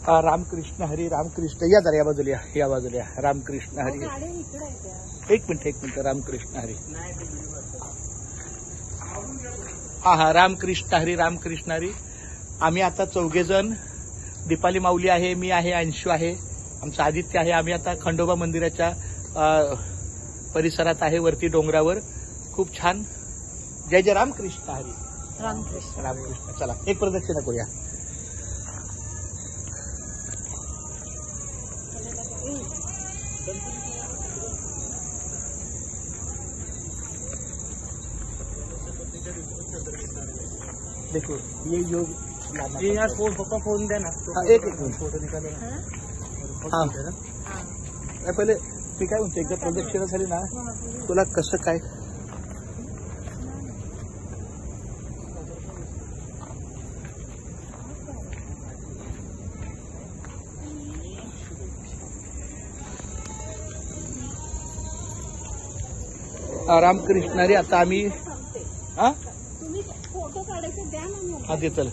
रामकृष्ण हरी रामकृष्ण या जरा या बाजूला या रामकृष्ण हरी एक मिनिट रामकृष्ण हरी हा रामकृष्ण हरी आम्ही आता 4 जण दीपाली माऊली आहे मी आहे अंशू आहे आमचं आदित्य आहे आम्ही आता खंडोबा मंदिराच्या परिसरात आहे वरती डोंगरावर खूप छान जय जय रामकृष्ण हरी रामकृष्ण चला एक प्रदक्षिणा करूया देखो ये योग ये यार फोन देना एक मिनिट फोटो निकालो हाँ पहिले मी काय म्हणतो एकदा प्रदक्षिणा झाली ना तुला कसं काय रामकृष्ण हरी आता आम्ही तुम्ही फोटो काढायचे द्या ना हा देतल